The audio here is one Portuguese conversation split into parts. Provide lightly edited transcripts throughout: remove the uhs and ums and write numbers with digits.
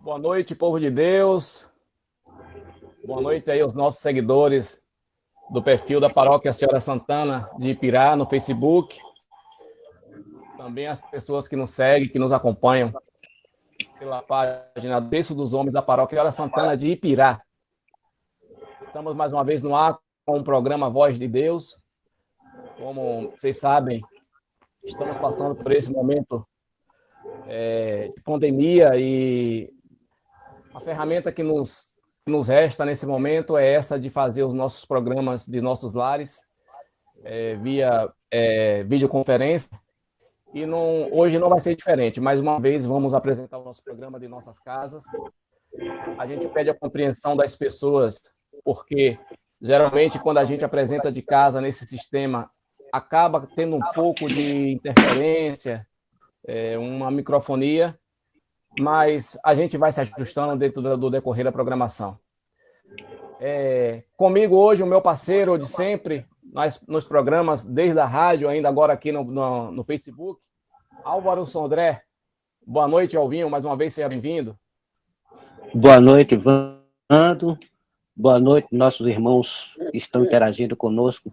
Boa noite, povo de Deus. Boa noite aí aos nossos seguidores do perfil da Paróquia Senhora Santana de Ipirá no Facebook. Também as pessoas que nos seguem, que nos acompanham pela página Texto dos Homens da Paróquia Senhora Santana de Ipirá. Estamos mais uma vez no ar com o programa Voz de Deus. Como vocês sabem, estamos passando por esse momento de pandemia e a ferramenta que nos resta nesse momento é essa de fazer os nossos programas de nossos lares via videoconferência. E hoje não vai ser diferente. Mais uma vez, vamos apresentar o nosso programa de nossas casas. A gente pede a compreensão das pessoas, porque geralmente quando a gente apresenta de casa nesse sistema, acaba tendo um pouco de interferência, uma microfonia, mas a gente vai se ajustando dentro do decorrer da programação. Comigo hoje, o meu parceiro de sempre, nos programas, desde a rádio, ainda agora aqui no Facebook, Álvaro Sodré. Boa noite, Alvinho, mais uma vez, seja bem-vindo. Boa noite, Vando. Boa noite, nossos irmãos que estão interagindo conosco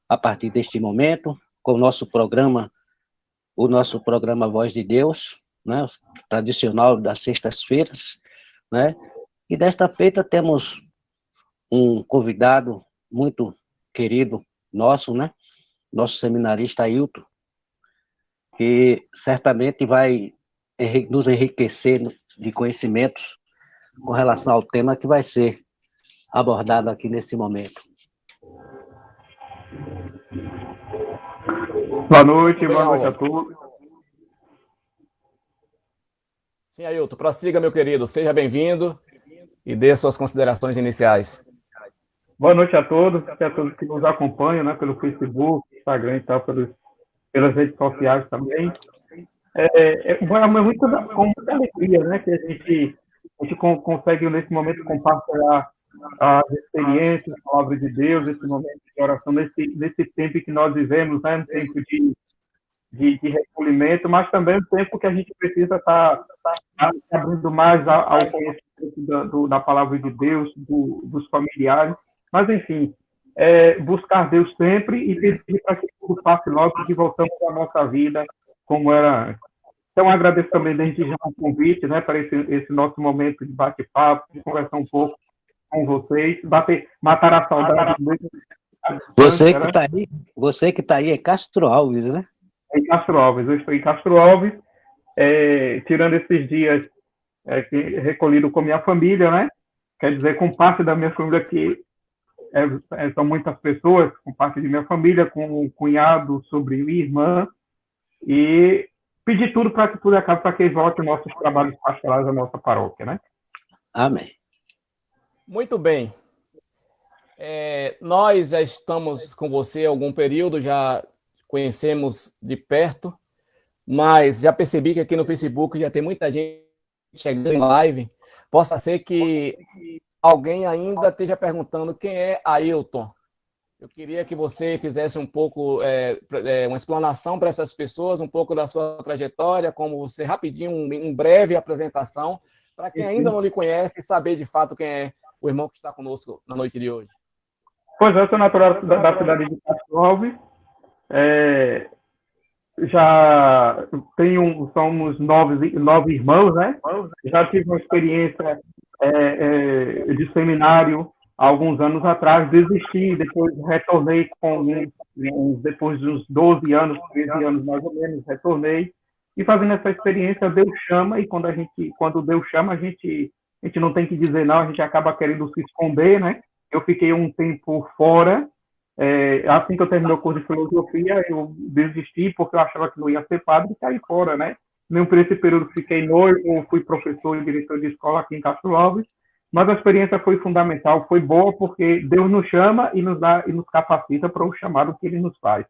a partir deste momento, com o nosso programa Voz de Deus, né, tradicional das sextas-feiras, né? E desta feita temos um convidado muito querido nosso, né? Nosso seminarista Ailton, que certamente vai nos enriquecer de conhecimentos com relação ao tema que vai ser abordado aqui nesse momento. Boa noite a todos. Sim, Ailton, prossiga, meu querido, seja bem-vindo e dê suas considerações iniciais. Boa noite a todos que nos acompanham, né, pelo Facebook, Instagram e tal, pelas redes sociais também. Com muita alegria, né, que a gente consegue, nesse momento, compartilhar as experiências, a palavra de Deus, esse momento de oração, nesse tempo que nós vivemos, né, um tempo de recolhimento, mas também um tempo que a gente precisa estar abrindo mais ao conhecimento da palavra de Deus, dos familiares. Mas, enfim, buscar Deus sempre e pedir para que tudo passe logo e que voltamos à nossa vida como era antes. Então, agradeço também desde já o convite, né, para esse nosso momento de bate-papo, de conversar um pouco com vocês, matar a saudade. Você que está aí é Castro Alves, né? Em Castro Alves, eu estou em Castro Alves, tirando esses dias recolhido com minha família, né? Quer dizer, com parte da minha família que são muitas pessoas, com parte de minha família, com o cunhado, sobrinho e irmã, e pedir tudo para que tudo acabe, para que volte nossos trabalhos pastorais à nossa paróquia, né? Amém. Muito bem. Nós já estamos com você há algum período, já conhecemos de perto, mas já percebi que aqui no Facebook já tem muita gente chegando em live. Possa ser que alguém ainda esteja perguntando quem é Ailton. Eu queria que você fizesse um pouco, uma explanação para essas pessoas, um pouco da sua trajetória, como você, rapidinho, em breve apresentação, para quem ainda não lhe conhece, saber de fato quem é o irmão que está conosco na noite de hoje. Pois eu sou natural da cidade de Castro Alves. Já somos nove irmãos, né? Já tive uma experiência de seminário há alguns anos atrás, desisti, depois retornei depois de uns 12 anos, 13 anos mais ou menos, retornei, e fazendo essa experiência, Deus chama, e quando Deus chama, a gente não tem que dizer não, a gente acaba querendo se esconder, né? Eu fiquei um tempo fora, assim que eu terminei o curso de filosofia, eu desisti, porque eu achava que não ia ser padre, e caí fora, né? Nem por esse período fiquei noivo, fui professor e diretor de escola aqui em Castro Alves, mas a experiência foi fundamental, foi boa, porque Deus nos chama e nos capacita para o chamado que Ele nos faz.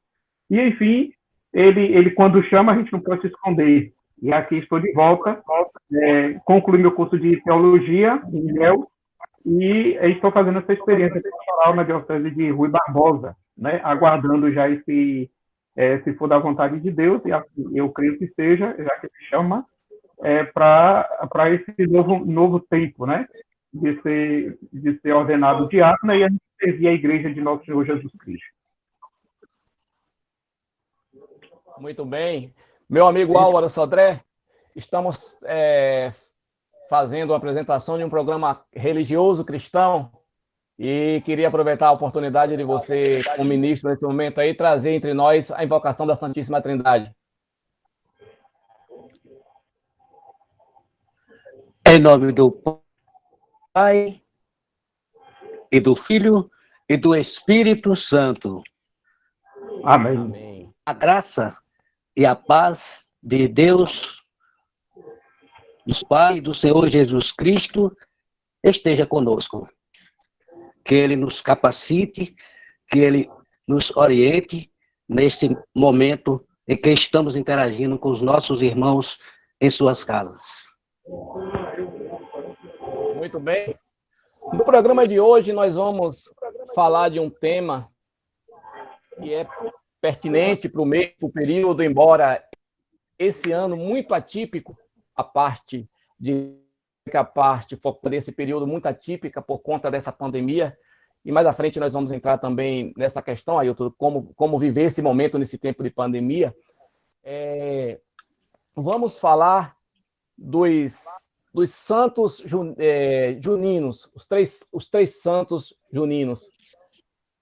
E, enfim, ele quando chama, a gente não pode se esconder. e aqui estou de volta. Concluí meu curso de teologia em Ilhéus e estou fazendo essa experiência pastoral na Diocese de Rui Barbosa, né? Aguardando já se for da vontade de Deus, e eu creio que seja, já que se chama, para esse novo tempo, né? De ser ordenado diácono e a gente servir a igreja de nosso Senhor Jesus Cristo. Muito bem. Meu amigo Álvaro Sodré, estamos fazendo a apresentação de um programa religioso cristão e queria aproveitar a oportunidade de você, como ministro nesse momento aí, trazer entre nós a invocação da Santíssima Trindade. Em nome do Pai, e do Filho, e do Espírito Santo. Amém. Amém. A graça e a paz de Deus, do Pai e do Senhor Jesus Cristo, esteja conosco. Que Ele nos capacite, que Ele nos oriente neste momento em que estamos interagindo com os nossos irmãos em suas casas. Muito bem. No programa de hoje, nós vamos falar de um tema que é pertinente para o período, embora esse ano muito atípico, a parte desse período muito atípica por conta dessa pandemia, e mais à frente nós vamos entrar também nessa questão, Ailton, como viver esse momento nesse tempo de pandemia. Vamos falar dos santos juninos, os três santos juninos,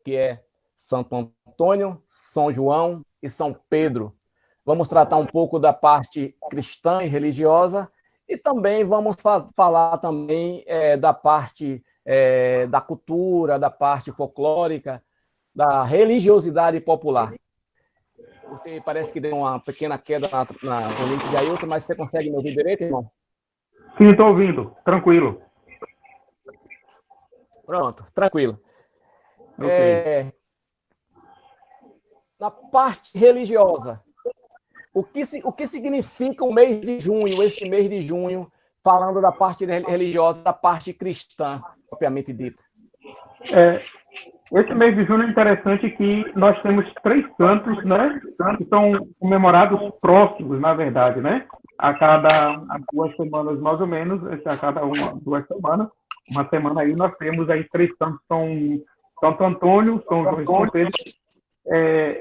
que é Santo Antônio, São João e São Pedro. Vamos tratar um pouco da parte cristã e religiosa e também vamos falar também da parte da cultura, da parte folclórica, da religiosidade popular. Você parece que deu uma pequena queda no link de Ailton, mas você consegue me ouvir direito, irmão? Sim, estou ouvindo. Tranquilo. Pronto, tranquilo. Okay. Na parte religiosa, o que significa o mês de junho, esse mês de junho, falando da parte religiosa, da parte cristã, propriamente dita? Esse mês de junho é interessante que nós temos 3 santos, né, que são comemorados próximos, na verdade, né? A cada 2 semanas, mais ou menos, a cada 2 semanas, uma semana aí, nós temos aí 3 santos, são Santo Antônio, São João e São Pedro.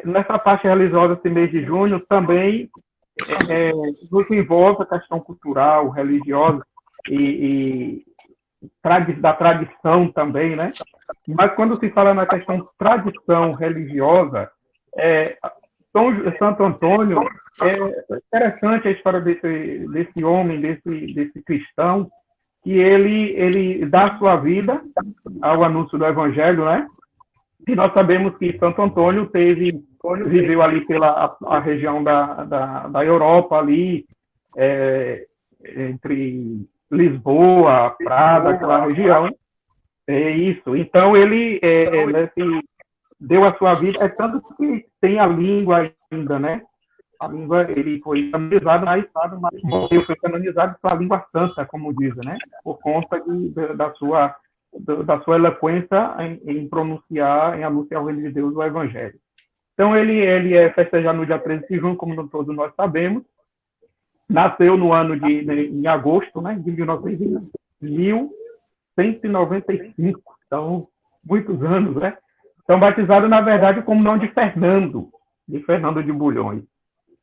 Nessa parte religiosa, esse mês de junho, também nos envolve a questão cultural, religiosa e da tradição também, né? Mas quando se fala na questão tradição religiosa, Santo Antônio, é interessante a história desse homem, desse cristão, que ele dá sua vida ao anúncio do Evangelho, né? E nós sabemos que Santo Antônio viveu ali pela a região da Europa, ali, entre Lisboa, Prada, aquela região. É isso. Então, ele deu a sua vida, tanto que tem a língua ainda, né? A língua, ele foi canonizado, mas foi canonizado pela língua santa, como dizem, né? Por conta da sua eloquência em anunciar o reino de Deus, o Evangelho. Então, ele é festejado no dia 13 de junho, como todos nós sabemos. Nasceu no ano em agosto, né, de 1195, então, muitos anos, né? Então, batizado, na verdade, como nome de Fernando de Bulhões.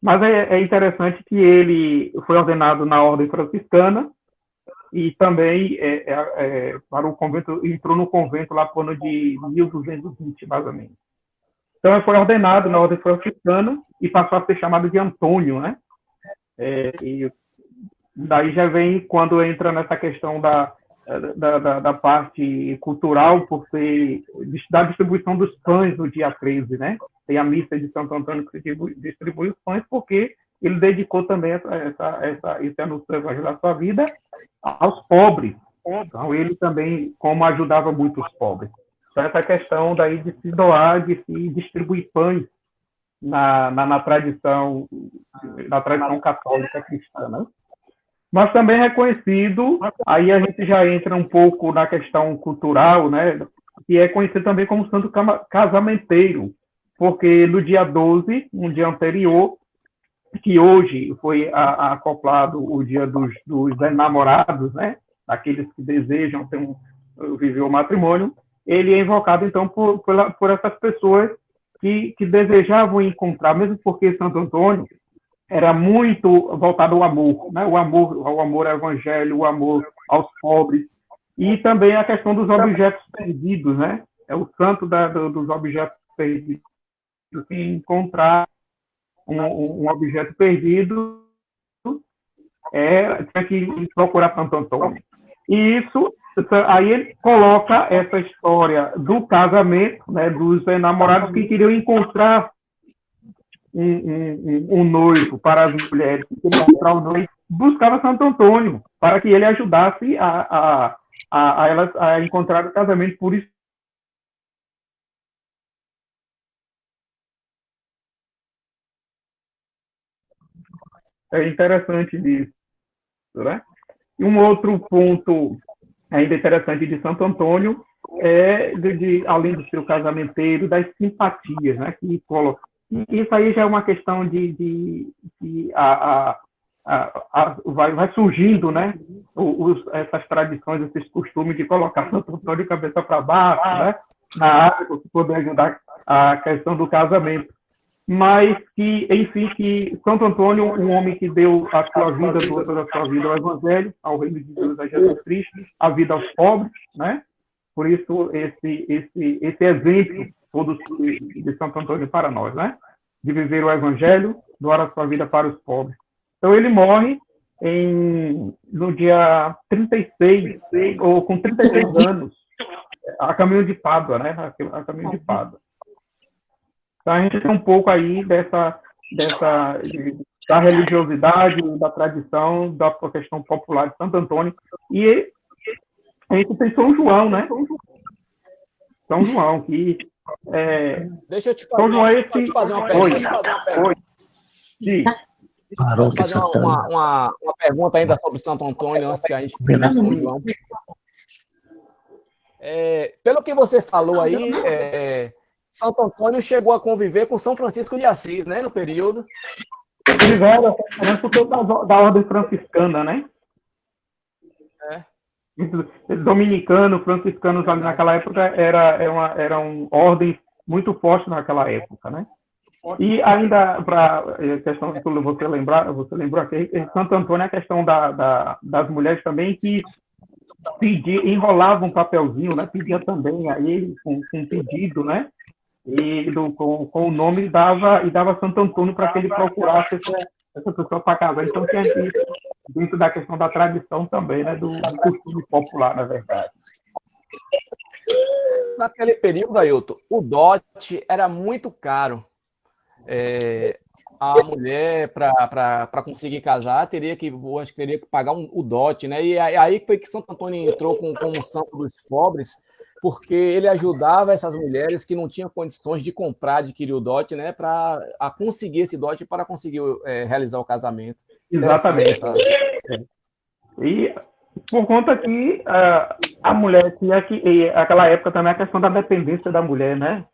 Mas é interessante que ele foi ordenado na ordem franciscana e também para o convento, entrou no convento lá no ano de 1220, mais ou menos. Então, ele foi ordenado na ordem franciscana e passou a ser chamado de Antônio, né? E daí já vem quando entra nessa questão da parte cultural, por ser da distribuição dos pães no dia 13, né? Tem a missa de Santo Antônio que distribui os pães, porque ele dedicou também esse anúncio do Evangelho da sua vida aos pobres. Então, ele também, como ajudava muito os pobres. Então, essa questão daí de se doar, de se distribuir pães na tradição católica cristã, né? Mas também reconhecido, aí a gente já entra um pouco na questão cultural, né? Que é conhecido também como santo casamenteiro, porque no dia 12, um dia anterior, que hoje foi acoplado o dia dos namorados, né? Daqueles que desejam viver o matrimônio, ele é invocado, então, por essas pessoas que desejavam encontrar, mesmo porque Santo Antônio era muito voltado ao amor, né? O amor ao evangelho, o amor aos pobres, e também a questão dos objetos perdidos, né? É o santo dos objetos perdidos. Se encontrar um objeto perdido, tinha que procurar Santo Antônio. E isso, aí ele coloca essa história do casamento, né, dos enamorados que queriam encontrar um noivo para as mulheres, que queriam encontrar um noivo, buscava Santo Antônio, para que ele ajudasse a elas a encontrar o casamento. Por isso, é interessante isso, né? E um outro ponto ainda interessante de Santo Antônio é, além do seu casamenteiro, das simpatias, né? Isso aí já é uma questão de vai surgindo, né? Essas tradições, esses costumes de colocar Santo Antônio de cabeça para baixo, né? Na água, para poder ajudar a questão do casamento. Mas que, enfim, que Santo Antônio, um homem que deu a sua vida, toda a sua vida ao Evangelho, ao reino de Deus, a Jesus Cristo, a vida aos pobres, né? Por isso, esse exemplo todo de Santo Antônio para nós, né? De viver o Evangelho, doar a sua vida para os pobres. Então, ele morre no dia 36, ou com 36 anos, a caminho de Pádua, né? A caminho de Pádua. Então, a gente tem um pouco aí da religiosidade, da tradição, da questão popular de Santo Antônio. E a gente tem São João, né? São João, que... Deixa eu te São João é esse... fazer uma pergunta. Sim. Fazer uma pergunta ainda sobre Santo Antônio, antes que a gente termine São João. Pelo que você falou aí, Santo Antônio chegou a conviver com São Francisco de Assis, né, no período. Eles eram da ordem franciscana, né? Dominicano, franciscanos ali naquela época eram ordens muito fortes naquela época, né? E ainda para questão que você lembrou aqui, Santo Antônio, a questão das mulheres também que enrolavam um papelzinho, né? Pedia também a ele com pedido, né? E com o nome dava Santo Antônio para que ele procurasse essa pessoa para casar. Então tinha isso dentro da questão da tradição também, né? Do costume popular, na verdade. Naquele período, Ailton, o dote era muito caro. A mulher, para conseguir casar, teria que pagar o dote, né? E aí foi que Santo Antônio entrou como santo dos pobres, porque ele ajudava essas mulheres que não tinham condições de comprar, adquirir o dote, né? Para conseguir esse dote, para conseguir realizar o casamento. Exatamente. E por conta que a mulher tinha aquela época também a questão da dependência da mulher, né?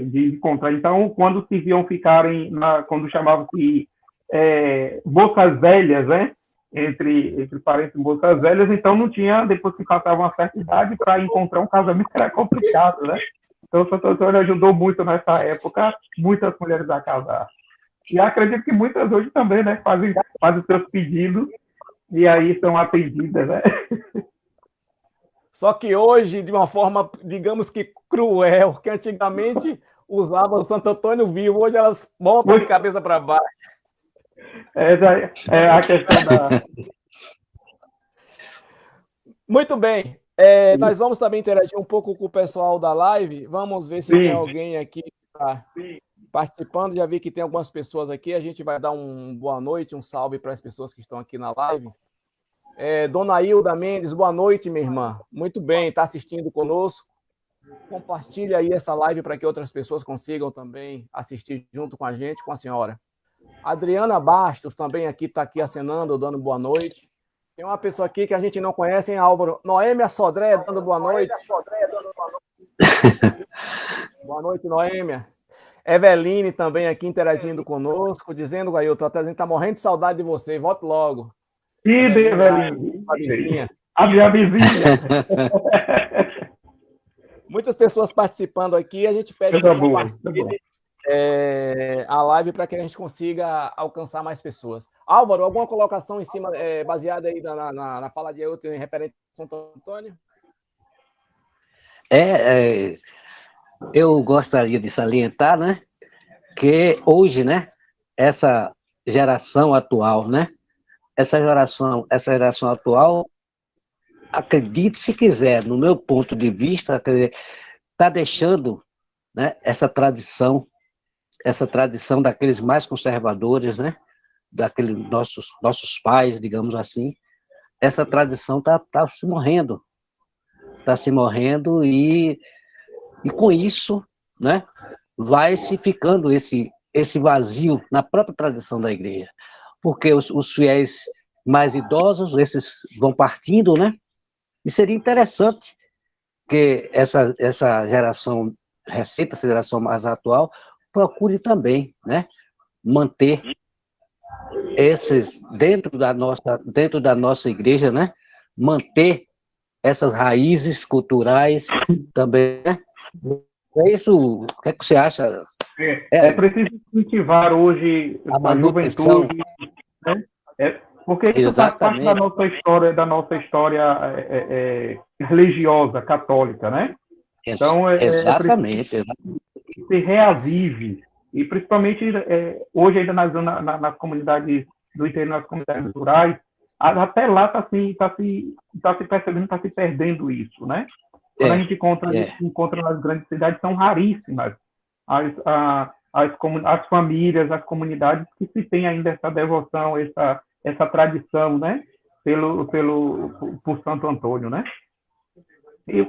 De encontrar. Então, quando se viam ficarem, quando chamavam-se moças velhas, né? Entre parentes moças velhas, então não tinha, depois que passavam uma certa idade, para encontrar um casamento era complicado, né? Então, Santo Antônio ajudou muito nessa época, muitas mulheres a casar. E acredito que muitas hoje também, né? Fazem seus pedidos e aí são atendidas, né? Só que hoje, de uma forma, digamos que cruel, que antigamente usavam o Santo Antônio vivo, hoje elas voltam de cabeça para baixo. Essa é a questão da... Muito bem. Nós vamos também interagir um pouco com o pessoal da live. Vamos ver se tem alguém aqui que está participando. Já vi que tem algumas pessoas aqui. A gente vai dar um boa noite, um salve para as pessoas que estão aqui na live. Dona Hilda Mendes, boa noite, minha irmã. Muito bem, está assistindo conosco. Compartilhe aí essa live para que outras pessoas consigam também assistir junto com a gente, com a senhora. Adriana Bastos também aqui está aqui acenando, dando boa noite. Tem uma pessoa aqui que a gente não conhece, hein, Álvaro? Noêmia Sodré dando boa noite. Boa noite, Noêmia. Eveline também aqui interagindo conosco, dizendo, Gailton, a gente está morrendo de saudade de você, volte logo. E Eveline, a minha vizinha. Muitas pessoas participando aqui, a gente pede que compartilhe a live para que a gente consiga alcançar mais pessoas. Álvaro, alguma colocação em cima, baseada aí na fala de Ailton em referente a Santo Antônio? Eu gostaria de salientar, né, que hoje, né, essa geração atual, né, essa geração atual, acredite se quiser, no meu ponto de vista, está deixando, né, essa tradição daqueles mais conservadores, né, daqueles nossos pais, digamos assim. Essa tradição está se morrendo. Está se morrendo e com isso, né, vai se ficando esse vazio na própria tradição da igreja. Porque os fiéis mais idosos, esses vão partindo, né? E seria interessante que essa geração recente, essa geração mais atual, procure também, né, manter esses dentro da nossa igreja, né, manter essas raízes culturais também, né? É isso, o que é que você acha? É preciso incentivar hoje a juventude, né? Porque isso faz parte da nossa história religiosa, católica, né? Então, exatamente. Que se reavive, e principalmente hoje ainda nas comunidades do interior, nas comunidades rurais, até lá está se percebendo, está se perdendo isso, né? Quando a gente encontra nas grandes cidades, são raríssimas as famílias, as comunidades que se tem ainda essa devoção, essa tradição, né? Por Santo Antônio, né? E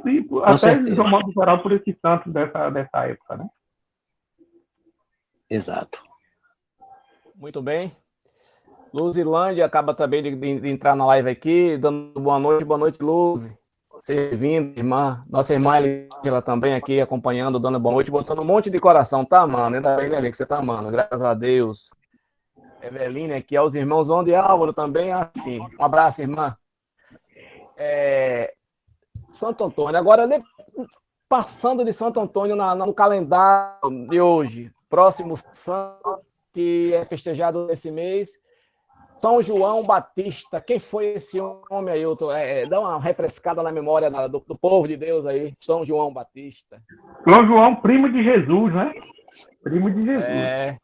até, de um modo geral, por esses santos dessa época, né? Exato. Muito bem. Luzilândia acaba também de entrar na live aqui, dando boa noite, Luz. Seja bem-vinda, irmã. Nossa irmã ela também aqui acompanhando, dando boa noite, botando um monte de coração, tá, mano? Ainda bem, né, que você tá, mano? Graças a Deus. Eveline aqui, aos irmãos onde Álvaro também, assim. Um abraço, irmã. Santo Antônio. Agora, passando de Santo Antônio no calendário de hoje, próximo santo, que é festejado nesse mês, São João Batista. Quem foi esse homem aí? Dá uma refrescada na memória do povo de Deus aí. São João Batista. São João, primo de Jesus, né? Primo de Jesus.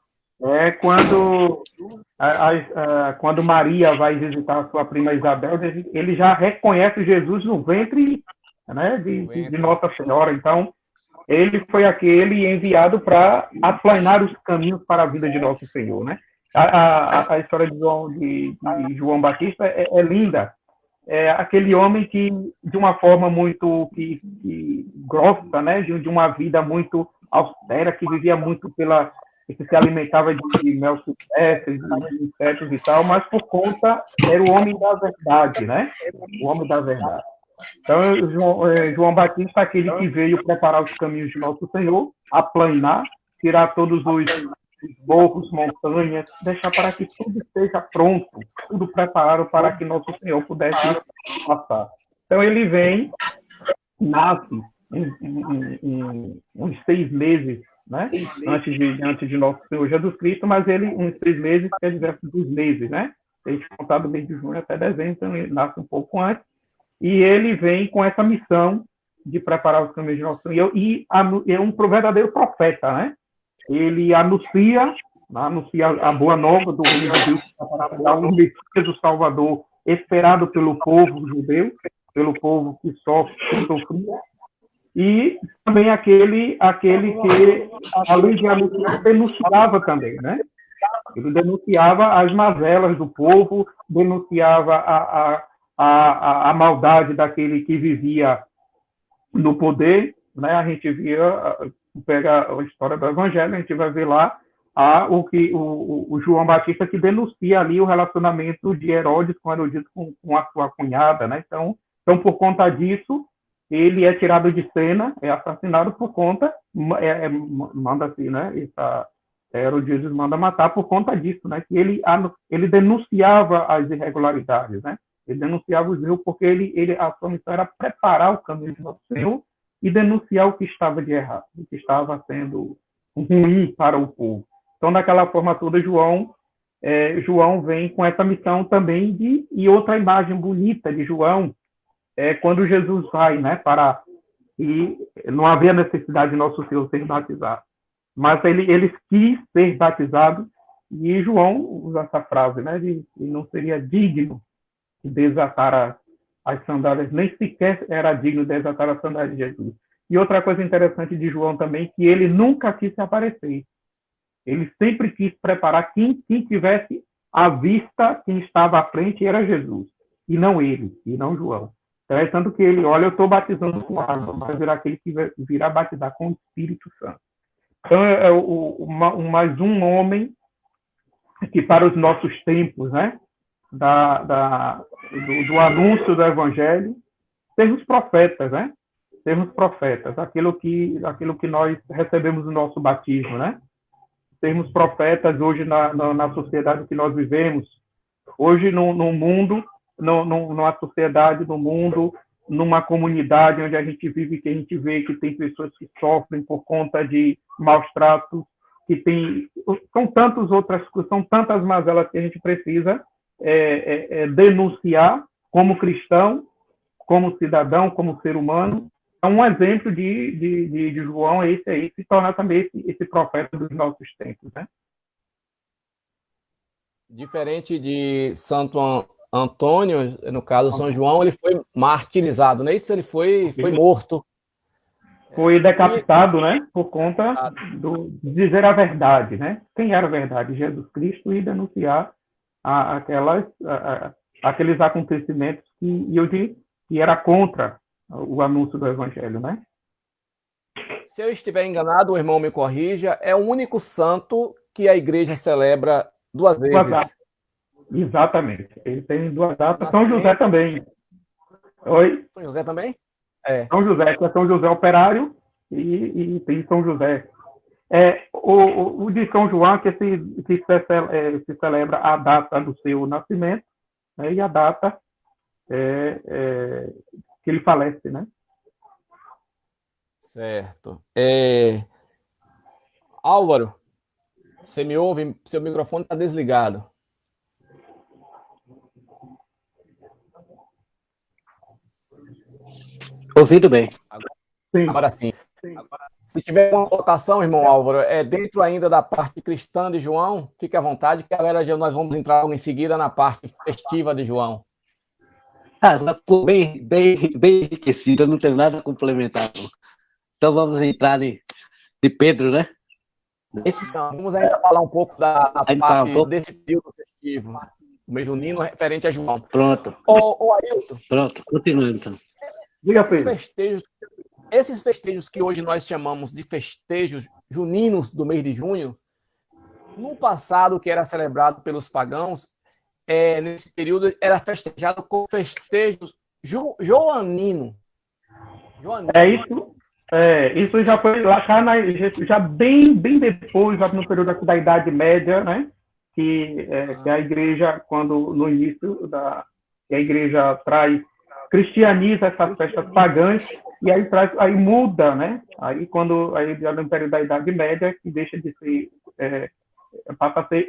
Quando Maria vai visitar a sua prima Isabel, ele já reconhece Jesus no ventre, né, de Nossa Senhora. Então, ele foi aquele enviado para aplanar os caminhos para a vida de Nosso Senhor, né? A história de João Batista é linda. É aquele homem que, de uma forma muito grossa, né, de uma vida muito austera, que vivia muito que se alimentava de mel silvestre, de insetos e tal, mas por conta, era o homem da verdade, né? O homem da verdade. Então, João Batista é aquele que veio preparar os caminhos de Nosso Senhor, aplanar, tirar todos os morros, montanhas, deixar para que tudo esteja pronto, tudo preparado para que Nosso Senhor pudesse passar. Então, ele vem, nasce em uns 6 meses, né? Antes de Nosso Senhor Jesus Cristo, mas ele, uns 6 meses, quer dizer, 2 meses, né? A gente contar do mês de junho até dezembro, então ele nasce um pouco antes, e ele vem com essa missão de preparar os caminhos de Nosso Senhor, e é um verdadeiro profeta, né? Ele anuncia a boa nova do reino de Deus, para o Messias, o Salvador, esperado pelo povo judeu, pelo povo que sofria, e também aquele que, além de anunciar, denunciava também, né? Ele denunciava as mazelas do povo, denunciava a maldade daquele que vivia no poder, né, a gente via, pega a história do Evangelho, a gente vai ver lá o que o João Batista que denuncia ali o relacionamento de Herodes com Herodíado com a sua cunhada, né? Então, por conta disso, ele é tirado de cena, é assassinado por conta, manda assim, né? Herodíado manda matar por conta disso, né? Que ele denunciava as irregularidades, né? Ele denunciava os erros porque a sua missão era preparar o caminho do nosso Senhor e denunciar o que estava de errado, o que estava sendo ruim para o povo. Então, daquela forma toda, João vem com essa missão também e outra imagem bonita de João é quando Jesus vai, né, e não havia necessidade de nosso Senhor ser batizado, mas ele quis ser batizado, e João usa essa frase, né, de não seria digno de desatar as sandálias, nem sequer era digno de desatar as sandálias de Jesus. E outra coisa interessante de João também, que ele nunca quis se aparecer. Ele sempre quis preparar quem tivesse à vista, quem estava à frente era Jesus, e não ele, e não João. Então, é tanto que ele, olha, eu estou batizando com água, mas virá aquele que virá batizar com o Espírito Santo. Então, mais um homem que para os nossos tempos, né, do anúncio do Evangelho, sermos profetas, né? Sermos profetas, aquilo que nós recebemos no nosso batismo, né? Sermos profetas hoje na sociedade que nós vivemos, hoje no mundo, numa sociedade, no mundo, numa comunidade onde a gente vive, que a gente vê que tem pessoas que sofrem por conta de maus tratos, são tantas mazelas que a gente precisa denunciar como cristão, como cidadão, como ser humano. Um exemplo de João é esse aí, se torna também esse profeta dos nossos tempos, né? Diferente de Santo Antônio, no caso São João, ele foi martirizado, não é isso? Ele foi morto. Foi decapitado, né? Por conta de dizer a verdade, né? Quem era a verdade? Jesus Cristo, e denunciar aqueles acontecimentos que era contra o anúncio do Evangelho, né? Se eu estiver enganado, o irmão me corrija, é o único santo que a igreja celebra duas vezes. Exatamente. Ele tem duas datas. São José também. Oi? São José também? São José, que é São José Operário, e tem São José. O de São João, que se celebra a data do seu nascimento, né, e a data que ele falece, né? Certo. Álvaro, você me ouve? Seu microfone está desligado. Ouvido bem. Agora sim. Se tiver uma colocação, irmão Álvaro, dentro ainda da parte cristã de João, fique à vontade, que agora nós vamos entrar em seguida na parte festiva de João. Ficou bem enriquecido, eu não tenho nada a complementar. Então vamos entrar de Pedro, né? Então, vamos ainda falar um pouco da parte desse período festivo, o mês junino referente a João. Pronto. Ô Ailton. Pronto, continuando então. Esses festejos que hoje nós chamamos de festejos juninos do mês de junho, no passado, que era celebrado pelos pagãos, nesse período era festejado com festejos joaninos. Isso já foi lá já bem depois, já no período aqui da Idade Média, né? Que a igreja, quando no início que a igreja cristianiza essas festas pagãs, e aí muda, né? Aí no período da Idade Média, que deixa de ser, passa a ser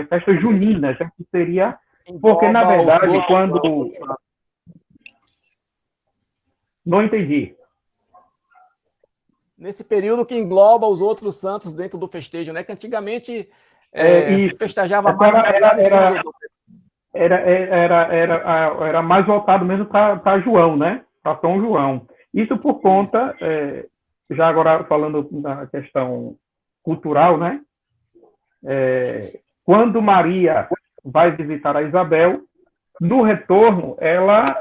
festas juninas, né? Que seria, porque na verdade, quando... Não entendi. Nesse período que engloba os outros santos dentro do festejo, né? Que antigamente se festejava mais. Era mais voltado mesmo para João, né? Para São João. Isso por conta, já agora falando da questão cultural, né? Quando Maria vai visitar a Isabel, no retorno, ela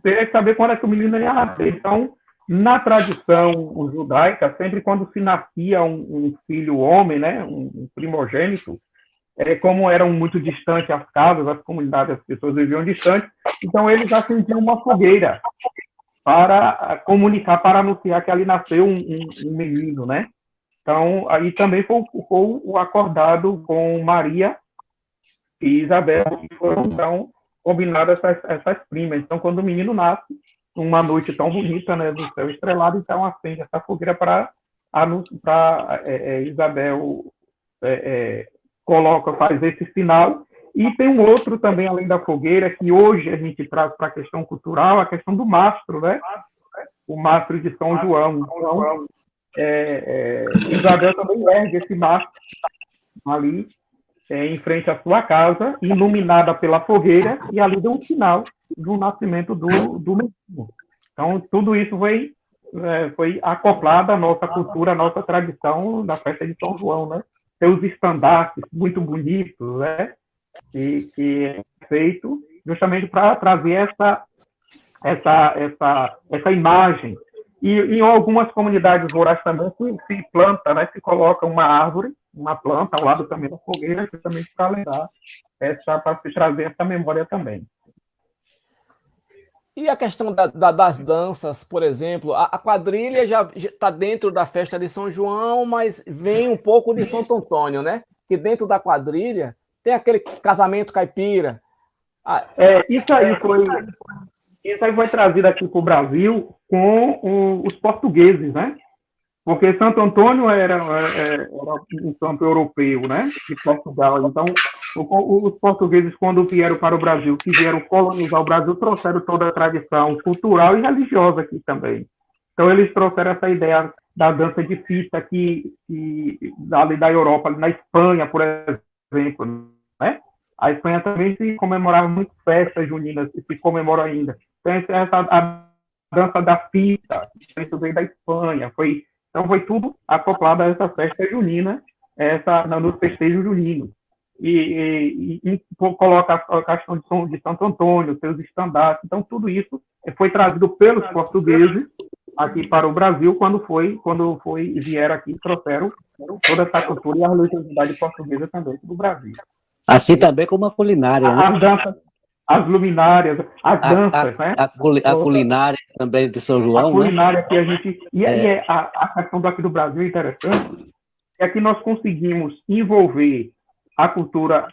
teria que saber quando é que o menino ia nascer. Então, Na tradição judaica, sempre quando se nascia um filho homem, né, um primogênito, como eram muito distantes as casas, as comunidades, as pessoas viviam distantes, então eles acendiam uma fogueira para comunicar, para anunciar que ali nasceu um menino, né? Então, aí também foi o acordado com Maria e Isabel, que foram, então, combinadas essas primas. Então, quando o menino nasce, uma noite tão bonita, né, do céu estrelado, então acende essa fogueira para Isabel faz esse sinal. E tem um outro também, além da fogueira, que hoje a gente traz para a questão cultural, a questão do mastro, né? O mastro de São João. Então, Isabel também ergue esse mastro ali em frente à sua casa, iluminada pela fogueira, e ali deu um sinal do nascimento do menino. Então, tudo isso foi acoplado à nossa cultura, à nossa tradição da festa de São João, né? Tem os estandartes muito bonitos, né? Que é feito justamente para trazer essa imagem. E em algumas comunidades rurais também se planta, né? Se coloca uma árvore, uma planta ao lado também da fogueira, justamente para lembrar, para se trazer essa memória também. E a questão das danças, por exemplo, a quadrilha já está dentro da festa de São João, mas vem um pouco de Santo Antônio, né? Que dentro da quadrilha tem aquele casamento caipira. Isso aí foi trazido aqui para o Brasil com os portugueses, né? Porque Santo Antônio era um santo europeu, né? De Portugal. Então, os portugueses, quando vieram para o Brasil, que vieram colonizar o Brasil, trouxeram toda a tradição cultural e religiosa aqui também. Então, eles trouxeram essa ideia da dança de fita que ali da Europa, ali na Espanha, por exemplo, né? A Espanha também se comemorava muito festas juninas, se comemora ainda. Então, a dança da fita, isso veio da Espanha, então foi tudo acoplado a essa festa junina, nos festejos juninos. E coloca a questão de Santo Antônio, seus estandartes. Então, tudo isso foi trazido pelos portugueses aqui para o Brasil, quando vieram aqui e trouxeram toda essa cultura e a religiosidade portuguesa também do Brasil. Assim também como a culinária, né? As danças, as luminárias, as danças, né? A culinária também de São João, a culinária, né? Que a gente... a questão aqui do Brasil é interessante, é que nós conseguimos envolver a cultura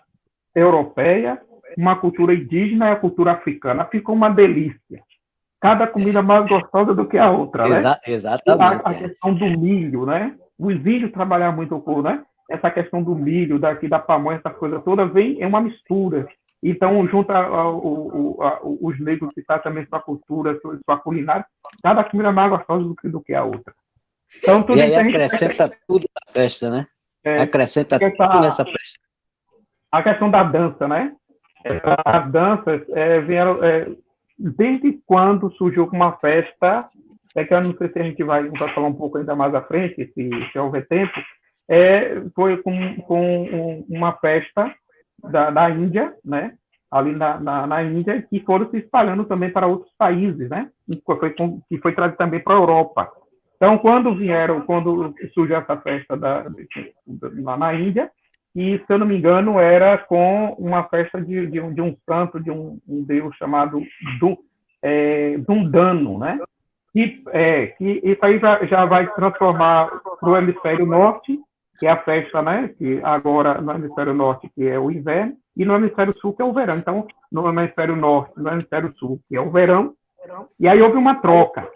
europeia, uma cultura indígena e a cultura africana. Ficou uma delícia. Cada comida mais gostosa do que a outra, né? Exatamente. A questão do milho, né? Os índios trabalhavam muito com, né? Essa questão do milho, da pamonha, essa coisa toda, é uma mistura. Então, junto os negros que estão também sua cultura, sua culinária, cada comida é mais gostosa do que a outra. Então, tudo e aí acrescenta tudo na festa, né? Acrescenta tudo nessa festa. A questão da dança, né? As danças vieram... desde quando surgiu uma festa, que eu não sei se a gente vai falar um pouco ainda mais à frente, se houver tempo, foi com uma festa da Índia, né? Ali na Índia, que foram se espalhando também para outros países, né? Que foi trazido também para a Europa. Então, quando surgiu essa festa na Índia, e, se eu não me engano, era com uma festa de um santo, de um deus chamado Dundano, né? Que isso aí já vai transformar para o hemisfério norte, que é a festa, né? Que agora no hemisfério norte, que é o inverno, e no hemisfério sul, que é o verão. Então, no hemisfério norte, no hemisfério sul, que é o verão, e aí houve uma troca.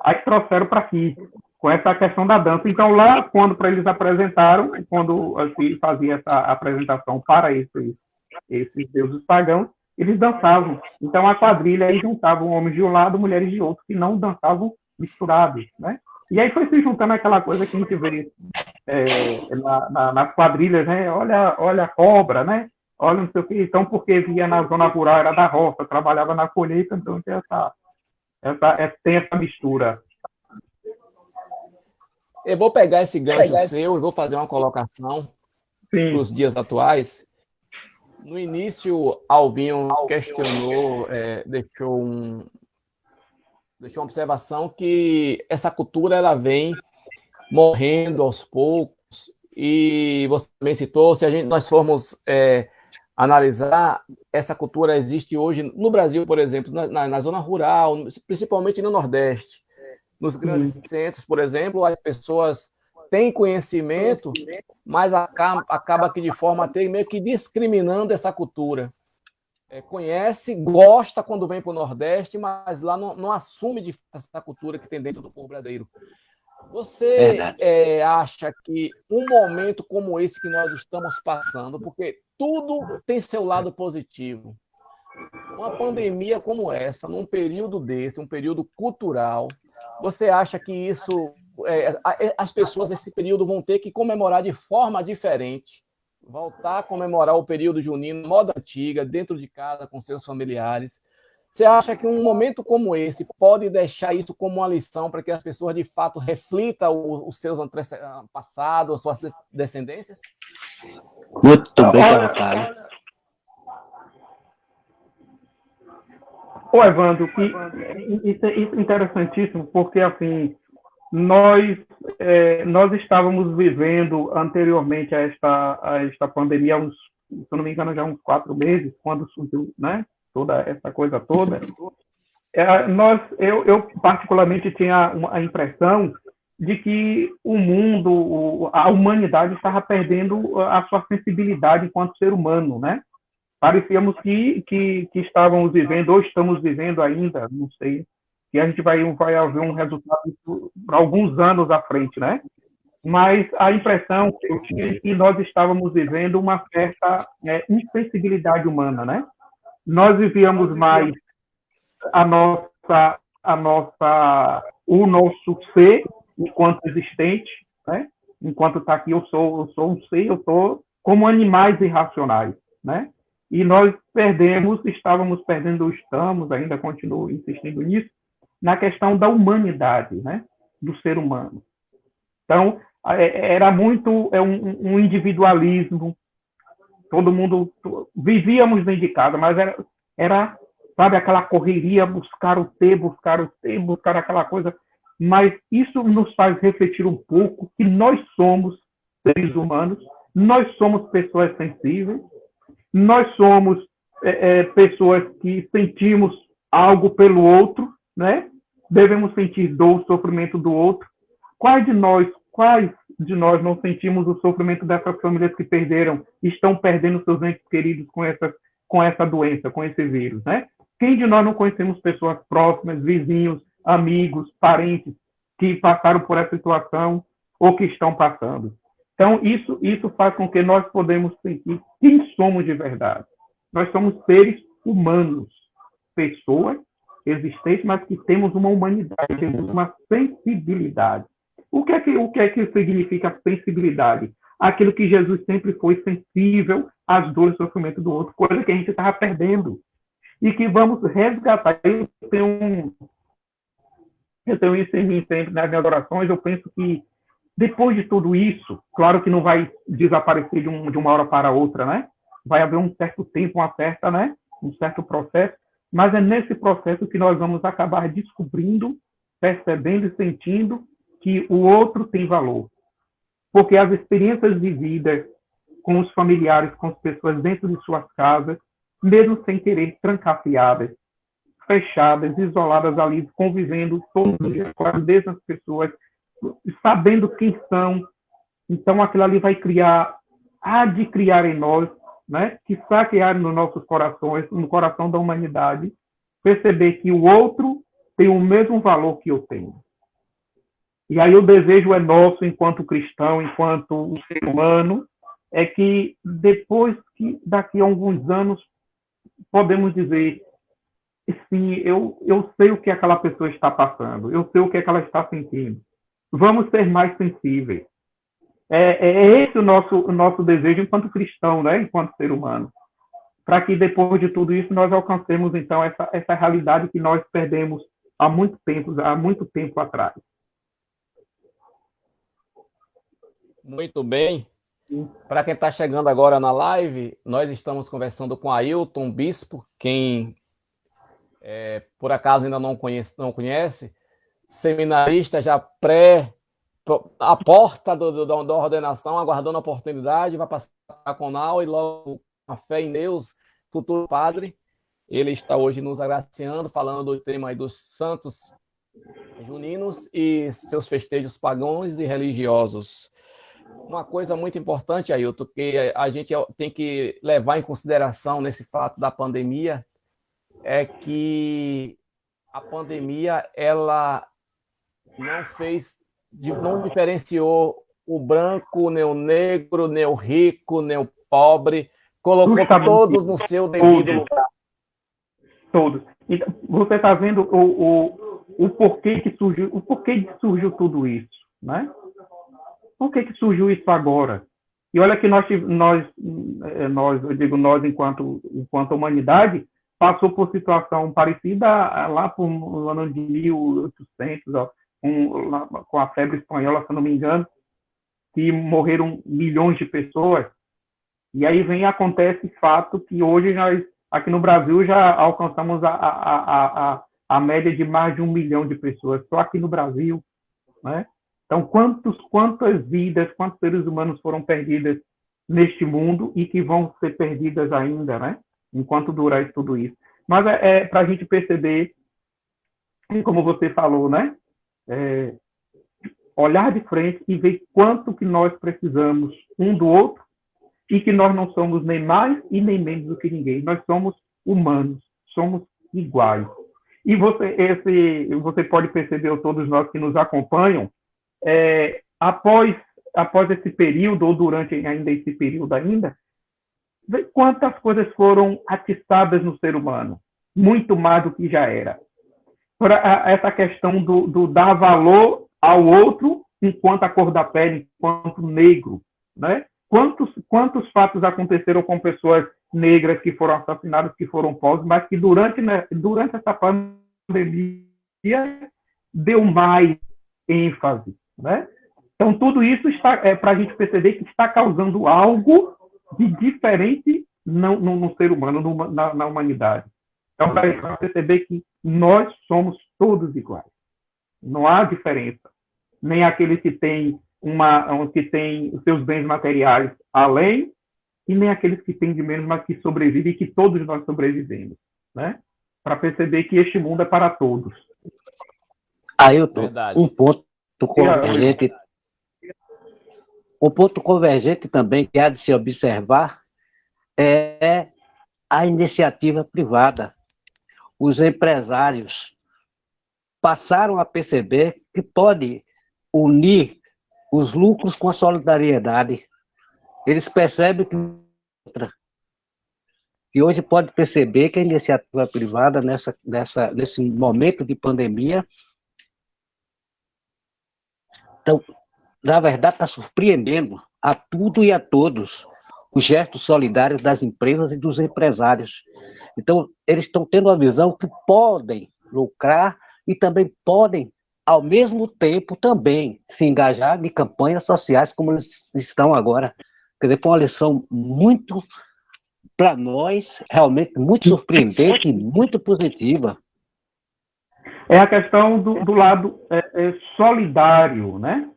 Aí trouxeram para aqui, com essa questão da dança. Então, lá, quando eles apresentaram, quando se fazia essa apresentação para esses deuses pagãos, eles dançavam. Então, a quadrilha aí juntavam homens de um lado, mulheres de outro, que não dançavam misturados, né? E aí foi se juntando aquela coisa que a gente vê nas quadrilhas, né? Olha a cobra, né? Olha não sei o quê. Então, porque via na zona rural, era da roça, trabalhava na colheita, então tem essa mistura. Eu vou pegar esse gancho seu e vou fazer uma colocação para os dias atuais. No início, Albinho questionou, deixou deixou uma observação que essa cultura ela vem morrendo aos poucos, e você também citou, se nós formos analisar, essa cultura existe hoje no Brasil, por exemplo, na zona rural, principalmente no Nordeste. Nos grandes centros, por exemplo, as pessoas têm conhecimento, mas acaba que de forma até meio que discriminando essa cultura. Conhece, gosta quando vem para o Nordeste, mas lá não assume de essa cultura que tem dentro do povo brasileiro. Você acha que um momento como esse que nós estamos passando, porque tudo tem seu lado positivo, uma pandemia como essa, num período desse, um período cultural, você acha que isso, as pessoas nesse período vão ter que comemorar de forma diferente, voltar a comemorar o período junino, moda antiga, dentro de casa, com seus familiares? Você acha que um momento como esse pode deixar isso como uma lição para que as pessoas, de fato, reflitam os seus antepassados, as suas descendências? Muito bem colocado. Ô, Evandro, isso é interessantíssimo, porque, assim, nós estávamos vivendo anteriormente a esta pandemia, se eu não me engano, já uns 4 meses, quando surgiu, né, toda essa coisa toda. Eu particularmente tinha a impressão de que o mundo, a humanidade estava perdendo a sua sensibilidade enquanto ser humano, né? Parecíamos que estávamos vivendo, ou estamos vivendo ainda, não sei, que a gente vai haver um resultado por alguns anos à frente, né? Mas a impressão que eu tinha é que nós estávamos vivendo uma certa insensibilidade humana, né? Nós vivíamos mais o nosso ser enquanto existente, né? Enquanto está aqui, eu sou um ser, eu sou como animais irracionais, né? E nós estamos ainda continuo insistindo nisso, na questão da humanidade, né? Do ser humano. Então, era muito um individualismo, todo mundo, vivíamos dentro de casa, mas era sabe, aquela correria, buscar aquela coisa, mas isso nos faz refletir um pouco que nós somos seres humanos, nós somos pessoas sensíveis, nós somos pessoas que sentimos algo pelo outro, né? Devemos sentir dor, o sofrimento do outro. Quais de nós não sentimos o sofrimento dessas famílias que estão perdendo seus entes queridos com essa doença, com esse vírus, né? Quem de nós não conhecemos pessoas próximas, vizinhos, amigos, parentes, que passaram por essa situação ou que estão passando? Então, isso faz com que nós podemos sentir quem somos de verdade. Nós somos seres humanos, pessoas existentes, mas que temos uma humanidade, temos uma sensibilidade. O que é que significa sensibilidade? Aquilo que Jesus sempre foi sensível às dores e sofrimento do outro, coisa que a gente estava perdendo. E que vamos resgatar. Eu tenho isso em mim sempre nas minhas orações. Eu penso que depois de tudo isso, claro que não vai desaparecer de uma hora para outra, né? Vai haver um certo tempo, né? Um certo processo, mas é nesse processo que nós vamos acabar descobrindo, percebendo e sentindo que o outro tem valor. Porque as experiências vividas com os familiares, com as pessoas dentro de suas casas, mesmo sem querer, trancafiadas, fechadas, isoladas ali, convivendo todos os dias com as mesmas pessoas, sabendo quem são. Então, aquilo ali há de criar em nós, né, que saquear nos nossos corações, no coração da humanidade, perceber que o outro tem o mesmo valor que eu tenho. E aí o desejo é nosso, enquanto cristão, enquanto ser humano, é que depois que daqui a alguns anos podemos dizer, sim, eu sei o que aquela pessoa está passando, eu sei o que ela está sentindo. Vamos ser mais sensíveis. É esse o nosso desejo enquanto cristão, né? Enquanto ser humano. Para que depois de tudo isso nós alcancemos, então, essa realidade que nós perdemos há muito tempo atrás. Muito bem. Para quem está chegando agora na live, nós estamos conversando com Ailton Bispo, quem por acaso ainda não conhece, seminarista já a porta da ordenação, aguardando a oportunidade, vai passar a conal e logo a fé em Deus, futuro padre. Ele está hoje nos agraciando, falando do tema aí dos santos juninos e seus festejos pagãos e religiosos. Uma coisa muito importante, Ailton, que a gente tem que levar em consideração nesse fato da pandemia, é que a pandemia, ela não diferenciou o branco, nem o negro, nem o rico, nem o pobre, colocou todos no seu devido lugar. Todos. Então, você está vendo o porquê que surgiu tudo isso, né? Por que surgiu isso agora? E olha que nós, eu digo nós enquanto humanidade, passou por situação parecida lá no ano de 1800, ó, com a febre espanhola, se eu não me engano, que morreram milhões de pessoas. E aí acontece o fato que hoje nós, aqui no Brasil, já alcançamos a média de mais de 1 milhão de pessoas, só aqui no Brasil, né? Então, quantas vidas, quantos seres humanos foram perdidas neste mundo e que vão ser perdidas ainda, né? Enquanto durar tudo isso. Mas para a gente perceber, como você falou, né? Olhar de frente e ver quanto que nós precisamos um do outro e que nós não somos nem mais e nem menos do que ninguém. Nós somos humanos, somos iguais. E você pode perceber, ou todos nós que nos acompanham, após esse período, ou durante ainda esse período ainda, quantas coisas foram atiçadas no ser humano, muito mais do que já era. Por essa questão do dar valor ao outro enquanto a cor da pele, enquanto negro, né? Quantos fatos aconteceram com pessoas negras que foram assassinadas, que foram pobres, mas que durante essa pandemia deu mais ênfase, né? Então, tudo isso está para a gente perceber que está causando algo de diferente no ser humano, na humanidade. Então, para perceber que nós somos todos iguais. Não há diferença. Nem aquele que tem os seus bens materiais além, e nem aqueles que têm de menos, mas que sobrevivem, e que todos nós sobrevivemos, né? Para perceber que este mundo é para todos. Ailton, um ponto convergente também que há de se observar é a iniciativa privada. Os empresários passaram a perceber que pode unir os lucros com a solidariedade. Eles percebem que hoje pode perceber que a iniciativa privada, nesse momento de pandemia, então, na verdade, está surpreendendo a tudo e a todos os gestos solidários das empresas e dos empresários. Então, eles estão tendo a visão que podem lucrar e também podem, ao mesmo tempo, também se engajar em campanhas sociais como eles estão agora. Quer dizer, foi uma lição muito, para nós, realmente muito surpreendente e muito positiva. É a questão do lado solidário, né?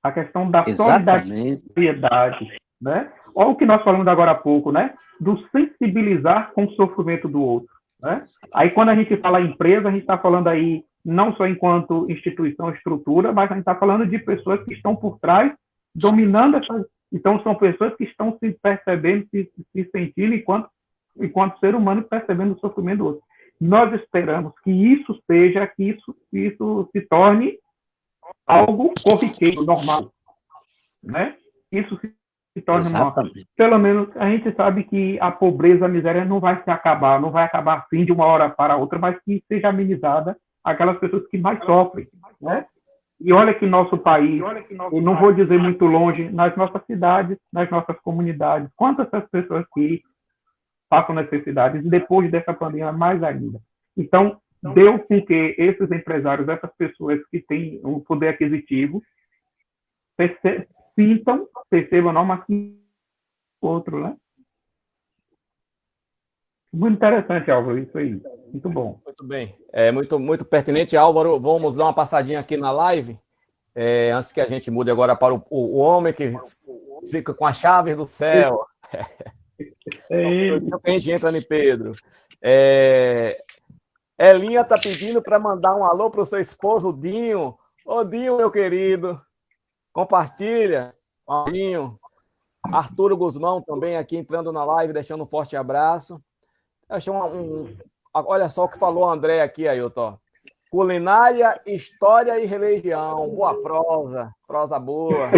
A questão da solidariedade, né? Olha o que nós falamos agora há pouco, né? Do sensibilizar com o sofrimento do outro, né? Aí, quando a gente fala empresa, a gente está falando aí não só enquanto instituição, estrutura, mas a gente está falando de pessoas que estão por trás, dominando essas. Então, são pessoas que estão se percebendo, se sentindo enquanto ser humano, percebendo o sofrimento do outro. Nós esperamos que isso se torne algo corriqueiro, normal, né? Isso se torne normal. Pelo menos a gente sabe que a pobreza, a miséria não vai acabar assim de uma hora para outra, mas que seja amenizada aquelas pessoas que mais sofrem, né? E olha que nosso país, eu não vou dizer muito longe, nas nossas cidades, nas nossas comunidades, quantas pessoas que passam necessidades, e depois dessa pandemia, mais ainda. Então, deu com que esses empresários, essas pessoas que têm um poder aquisitivo, percebam não, mas que outro, né? Muito interessante, Álvaro, isso aí. Muito bom. Muito bem. É muito pertinente, Álvaro. Vamos dar uma passadinha aqui na live, antes que a gente mude agora para o homem que fica com as chaves do céu. Só um minutinho que a gente entra em Pedro. Elinha está pedindo para mandar um alô para o seu esposo, Dinho. Ô, Dinho, meu querido, compartilha. Dinho. Arturo Guzmão também aqui entrando na live, deixando um forte abraço. Olha só o que falou o André aqui, Ailton. Culinária, história e religião. Boa prosa boa.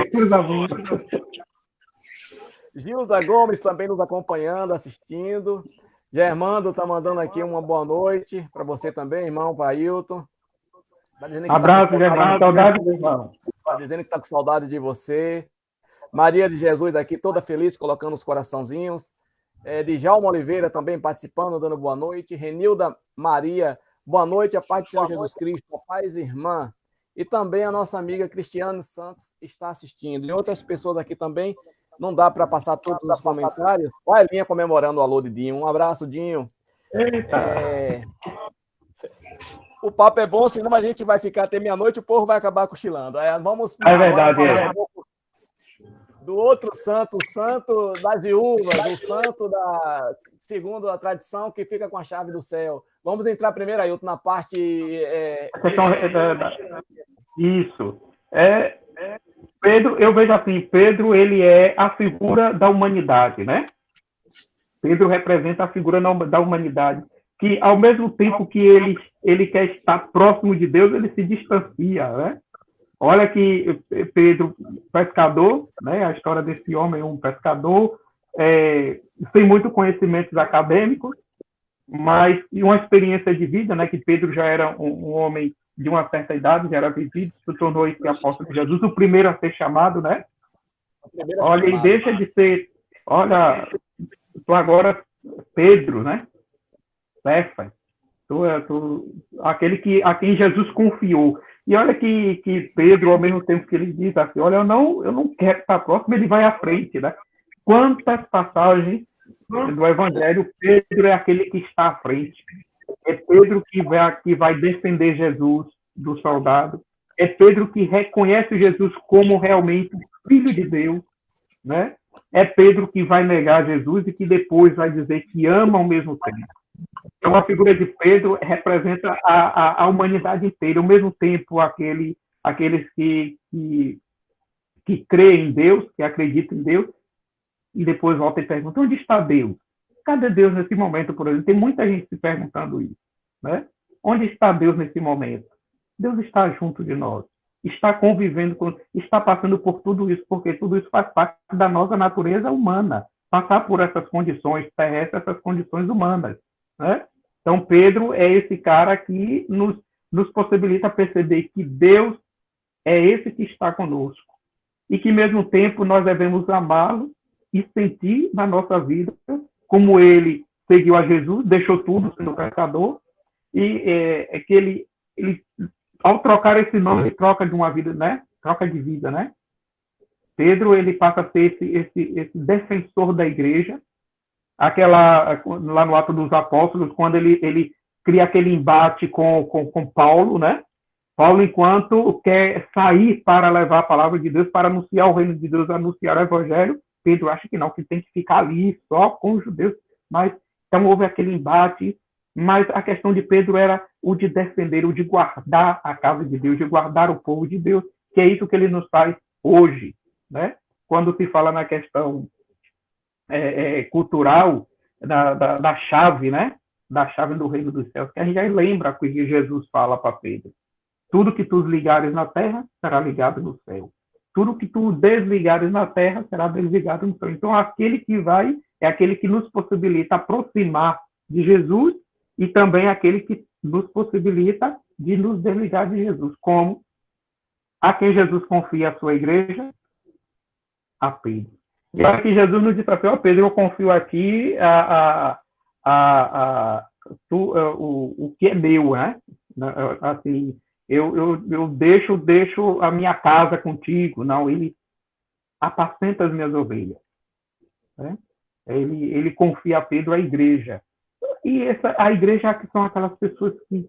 Gilza Gomes também nos acompanhando, assistindo. Germando está mandando aqui uma boa noite para você também, irmão, para Ailton. Abraço, Germando. Saudade, irmão. Está dizendo que está com saudade de você. Maria de Jesus aqui, toda feliz, colocando os coraçãozinhos. Djalma Oliveira também participando, dando boa noite. Renilda Maria, boa noite, a paz do Senhor Jesus Cristo, a paz, irmã. E também a nossa amiga Cristiane Santos está assistindo. E outras pessoas aqui também, não dá para passar todos os comentários. Olha a Linha comemorando o alô de Dinho. Um abraço, Dinho. O papo é bom, senão a gente vai ficar até meia-noite e o povo vai acabar cochilando. Vamos é verdade, do outro santo, o santo das viúvas, o santo segundo a tradição, que fica com a chave do céu. Vamos entrar primeiro, Ailton, na parte... Isso. Pedro, eu vejo assim, Pedro, ele é a figura da humanidade, né? Pedro representa a figura da humanidade, que ao mesmo tempo que ele quer estar próximo de Deus, ele se distancia, né? Olha que Pedro, pescador, né? A história desse homem é um pescador, sem muito conhecimentos acadêmicos, mas uma experiência de vida, né? Que Pedro já era um homem de uma certa idade, já era vivido, se tornou esse apóstolo de Jesus, o primeiro a ser chamado, né? Olha, e deixa de ser, olha, tu agora Pedro, né? Cefas, aquele a quem Jesus confiou. E olha que Pedro, ao mesmo tempo que ele diz assim, olha, eu não quero estar próximo, ele vai à frente, né? Quantas passagens do Evangelho, Pedro é aquele que está à frente. É Pedro que vai defender Jesus do soldado. É Pedro que reconhece Jesus como realmente Filho de Deus, né? É Pedro que vai negar Jesus e que depois vai dizer que ama ao mesmo tempo. Então, a figura de Pedro representa a humanidade inteira, ao mesmo tempo aqueles que creem em Deus, que acreditam em Deus, e depois voltam e perguntam, onde está Deus? Cadê Deus nesse momento, por exemplo? Tem muita gente se perguntando isso, né? Onde está Deus nesse momento? Deus está junto de nós, está convivendo, está passando por tudo isso, porque tudo isso faz parte da nossa natureza humana, passar por essas condições terrestres, essas condições humanas, né? Então, Pedro é esse cara que nos possibilita perceber que Deus é esse que está conosco e que, ao mesmo tempo, nós devemos amá-lo e sentir na nossa vida como ele seguiu a Jesus, deixou tudo sendo pescador, e que ele, ao trocar esse nome, troca de uma vida, né? Troca de vida, né? Pedro, ele passa a ser esse defensor da igreja, lá no Ato dos Apóstolos, quando ele cria aquele embate com Paulo, né? Paulo, enquanto quer sair para levar a palavra de Deus, para anunciar o reino de Deus, anunciar o evangelho, Pedro acha que não, que tem que ficar ali só com os judeus. Mas então houve aquele embate, mas a questão de Pedro era o de defender, o de guardar a casa de Deus, de guardar o povo de Deus, que é isso que ele nos faz hoje, né? Quando se fala na questão cultural da chave, né? Da chave do reino dos céus, que a gente já lembra que Jesus fala para Pedro. Tudo que tu ligares na terra será ligado no céu. Tudo que tu desligares na terra será desligado no céu. Então, aquele que vai é aquele que nos possibilita aproximar de Jesus e também aquele que nos possibilita de nos desligar de Jesus. Como a quem Jesus confia a sua igreja? A Pedro. E olha que Jesus nos disse assim, ó Pedro, eu confio aqui o que é meu, né? Assim, eu deixo a minha casa contigo. Não, ele apacenta as minhas ovelhas, né? Ele confia a Pedro a igreja. E a igreja são aquelas pessoas que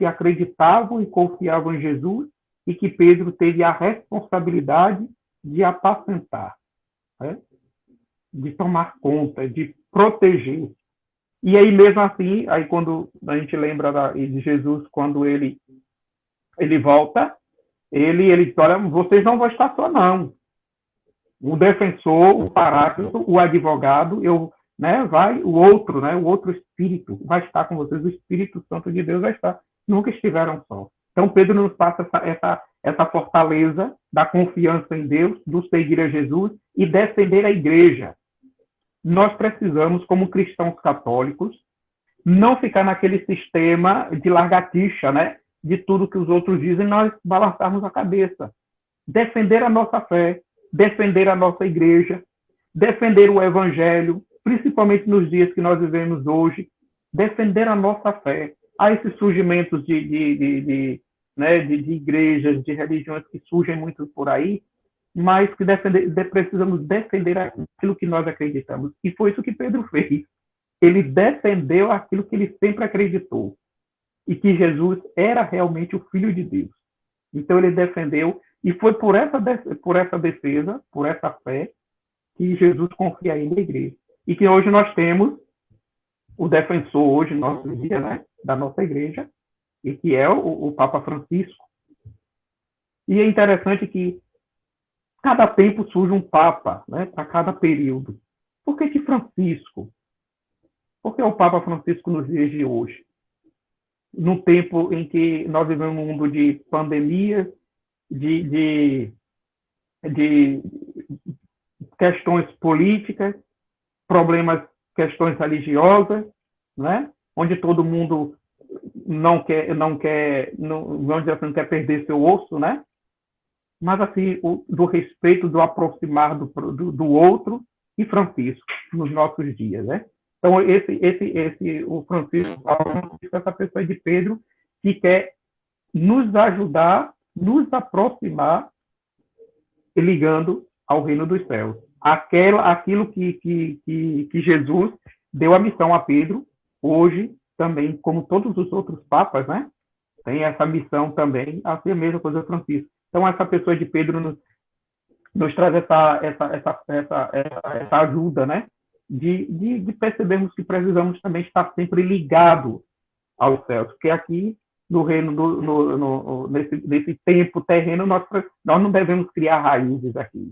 acreditavam e confiavam em Jesus e que Pedro teve a responsabilidade de apacentar, né? De tomar conta, de proteger. E aí, mesmo assim, aí quando a gente lembra de Jesus, quando ele volta, ele diz, olha, vocês não vão estar só, não. O defensor, o paráclito, o advogado, o outro Espírito vai estar com vocês, o Espírito Santo de Deus vai estar. Nunca estiveram só. Então, Pedro nos passa essa fortaleza da confiança em Deus, do seguir a Jesus e defender a igreja. Nós precisamos, como cristãos católicos, não ficar naquele sistema de largatixa, né? De tudo que os outros dizem, nós balançarmos a cabeça. Defender a nossa fé, defender a nossa igreja, defender o evangelho, principalmente nos dias que nós vivemos hoje, defender a nossa fé. Há esses surgimentos de igrejas, de religiões que surgem muito por aí, mas que precisamos defender aquilo que nós acreditamos. E foi isso que Pedro fez. Ele defendeu aquilo que ele sempre acreditou, e que Jesus era realmente o Filho de Deus. Então ele defendeu, e foi por essa defesa, por essa fé, que Jesus confia aí na igreja. E que hoje nós temos o defensor, hoje, nosso dia, né, da nossa igreja, e que é o Papa Francisco. E é interessante que cada tempo surge um Papa, né, para cada período. Por que Francisco? Por que o Papa Francisco nos dias de hoje? Num tempo em que nós vivemos um mundo de pandemias, de questões políticas, questões religiosas, né? Onde todo mundo não quer perder seu osso, né? Mas assim, do respeito, do aproximar do outro, e Francisco nos nossos dias, né? Então o Francisco é essa pessoa de Pedro que quer nos ajudar, nos aproximar, ligando ao reino dos céus. Aquilo que Jesus deu a missão a Pedro, hoje também, como todos os outros papas, né? Tem essa missão também, assim a mesma coisa Francisco. Então, essa pessoa de Pedro nos traz essa ajuda, né? De percebermos que precisamos também estar sempre ligado aos céus, porque aqui no reino, nesse tempo terreno, nós não devemos criar raízes aqui.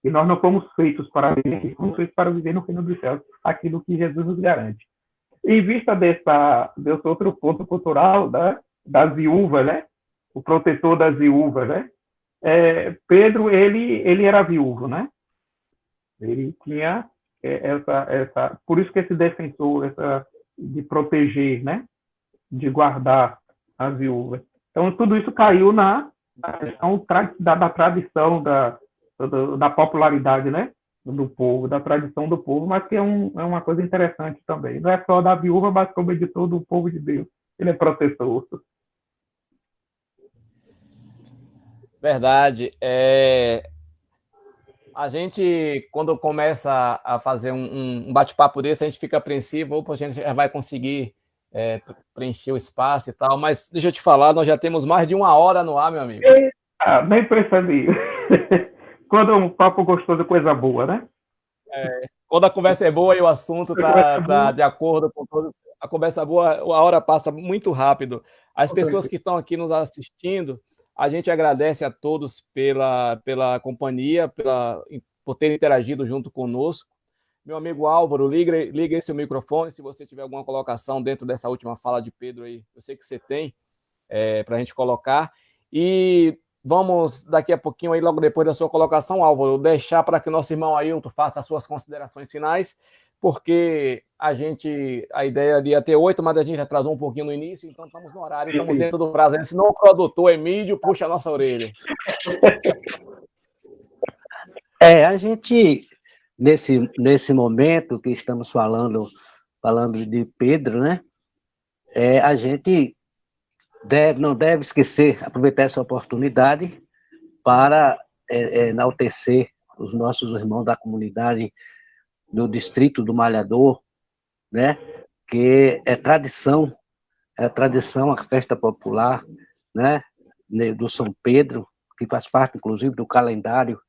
E nós não fomos feitos para viver aqui, fomos feitos para viver no reino dos céus, aquilo que Jesus nos garante. Em vista desse outro ponto cultural, né, das viúvas, né? O protetor das viúvas, né? Pedro, ele era viúvo, né? Ele tinha por isso que esse defensor, de proteger, né? De guardar as viúvas. Então, tudo isso caiu na questão da tradição, da popularidade, né? Do povo, da tradição do povo, mas que é uma coisa interessante também. Não é só da viúva, mas como de todo o povo de Deus. Ele é protetor. Verdade. A gente, quando começa a fazer um bate-papo desse, a gente fica apreensivo, opa, a gente já vai conseguir preencher o espaço e tal, mas deixa eu te falar, nós já temos mais de 1 hora no ar, meu amigo. Nem percebi. Quando um papo gostoso é coisa boa, né? Quando a conversa é boa e o assunto está de acordo com todo. A conversa boa, a hora passa muito rápido. As pessoas que estão aqui nos assistindo, a gente agradece a todos pela companhia, por terem interagido junto conosco. Meu amigo Álvaro, liga esse microfone, se você tiver alguma colocação dentro dessa última fala de Pedro aí, eu sei que você tem, para a gente colocar. E vamos, daqui a pouquinho, aí, logo depois da sua colocação, Álvaro, deixar para que o nosso irmão Ailton faça as suas considerações finais, porque a ideia era de até 8, mas a gente atrasou um pouquinho no início, então estamos no horário, estamos dentro do prazo. Senão o produtor Emílio puxa a nossa orelha. A gente, nesse momento que estamos falando de Pedro, né? A gente não deve esquecer, aproveitar essa oportunidade para enaltecer os nossos irmãos da comunidade do distrito do Malhador, né? que é tradição a festa popular, né, do São Pedro, que faz parte, inclusive, do calendário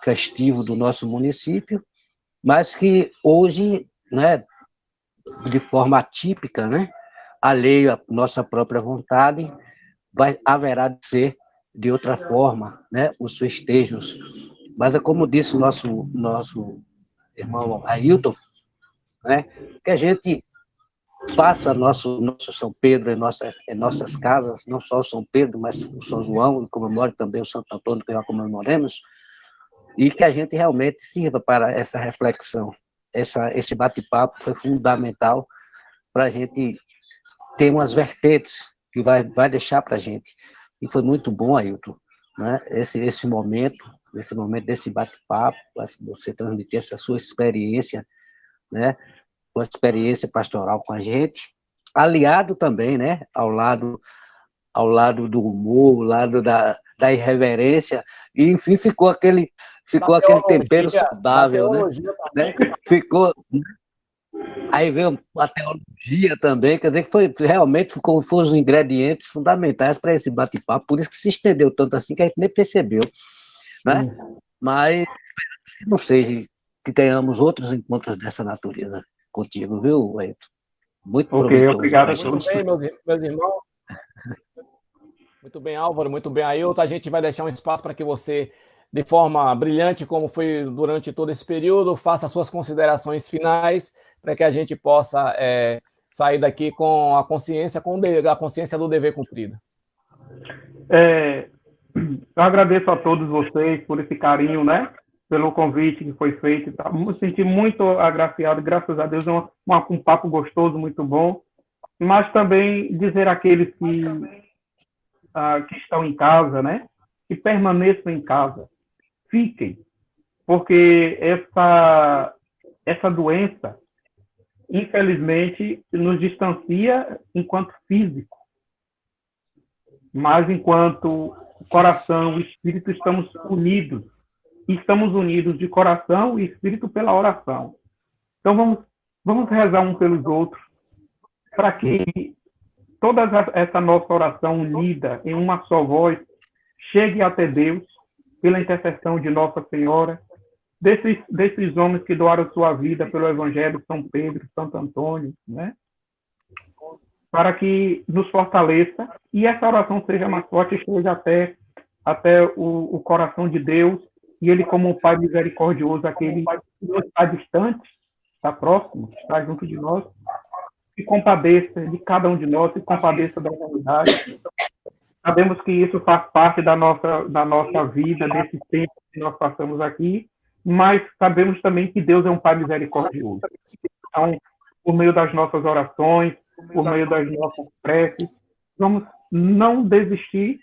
festivo do nosso município, mas que hoje, né, de forma atípica, né, alheio à nossa própria vontade, haverá de ser de outra forma, né, os festejos. Mas é como disse o nosso irmão Ailton, né, que a gente faça nosso São Pedro em nossas casas, não só o São Pedro, mas o São João, e comemore também o Santo Antônio, que já comemoremos, e que a gente realmente sirva para essa reflexão. Esse bate-papo foi fundamental para a gente ter umas vertentes que vai deixar para a gente. E foi muito bom, Ailton, né? Esse momento desse bate-papo, você transmitir essa sua experiência, né? Uma experiência pastoral com a gente, aliado também, né? Ao lado do humor, ao lado da irreverência, e enfim ficou aquele tempero saudável, né? Ficou. Aí veio a teologia também, quer dizer que realmente foram os ingredientes fundamentais para esse bate-papo, por isso que se estendeu tanto assim que a gente nem percebeu, né? Mas não seja que tenhamos outros encontros dessa natureza contigo, viu, Ailton? Muito proveitoso. Obrigado a todos. Muito bem, meus irmãos. Muito bem, Álvaro, muito bem, Ailton. A gente vai deixar um espaço para que você, de forma brilhante, como foi durante todo esse período, faça suas considerações finais, para que a gente possa sair daqui com a consciência do dever cumprido. Eu agradeço a todos vocês por esse carinho, né? Pelo convite que foi feito. Me senti muito agraciado, graças a Deus, um papo gostoso, muito bom. Mas também dizer àqueles que estão em casa, né? Que permaneçam em casa. Fiquem. Porque essa doença, infelizmente, nos distancia enquanto físico. Mas enquanto coração e espírito estamos unidos. Estamos unidos de coração e espírito pela oração. Então vamos rezar um pelos outros para que toda essa nossa oração unida em uma só voz chegue até Deus pela intercessão de Nossa Senhora, desses homens que doaram sua vida pelo Evangelho, São Pedro, Santo Antônio, né? Para que nos fortaleça e essa oração seja mais forte e chegue até o coração de Deus, e Ele, como um Pai misericordioso, aquele que não está distante, está próximo, está junto de nós, se compadeça de cada um de nós, se compadeça da humanidade. Sabemos que isso faz parte da nossa vida, desse tempo que nós passamos aqui, mas sabemos também que Deus é um Pai misericordioso. Então, por meio das nossas orações, por meio das nossas preces, vamos não desistir,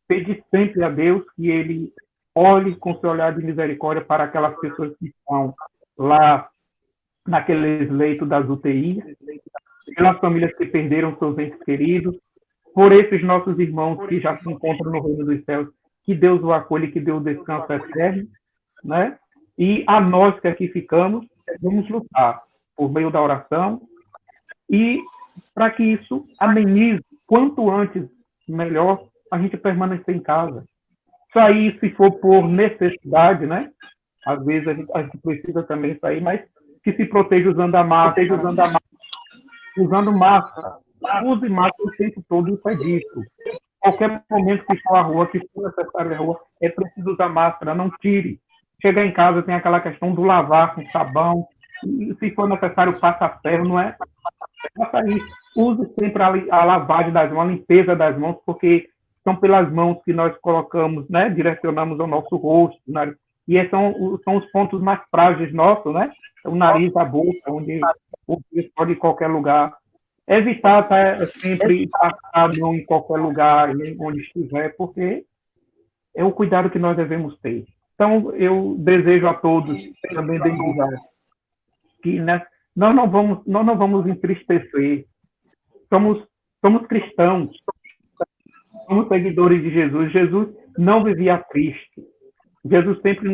pedir sempre a Deus que Ele olhe com seu olhar de misericórdia para aquelas pessoas que estão lá naqueles leitos das UTIs, pelas famílias que perderam seus entes queridos, por esses nossos irmãos que já se encontram no reino dos céus, que Deus o acolhe, que Deus descansa eterno, né? E a nós que aqui ficamos, vamos lutar por meio da oração e para que isso amenize, quanto antes, melhor, a gente permanecer em casa. Sair, se for por necessidade, né? Às vezes a gente precisa também sair, mas que se proteja usando a máscara, usando máscara. Use máscara o tempo todo, isso é dito. Qualquer momento que for à rua, que for necessário à rua, é preciso usar máscara, não tire. Chegar em casa tem aquela questão do lavar com sabão, e se for necessário, passa ferro, não é? Faça isso. Use sempre a lavagem das mãos, a limpeza das mãos, porque são pelas mãos que nós colocamos, né? Direcionamos ao nosso rosto, nariz. E esses são os pontos mais frágeis nossos, né? O nariz, a boca, onde o vírus pode ir em qualquer lugar. Evitar sempre passar a mão em qualquer lugar, onde estiver, porque é o cuidado que nós devemos ter. Então, eu desejo a todos, também desejar, que nós não vamos entristecer. Somos cristãos, somos seguidores de Jesus. Jesus não vivia triste. Jesus sempre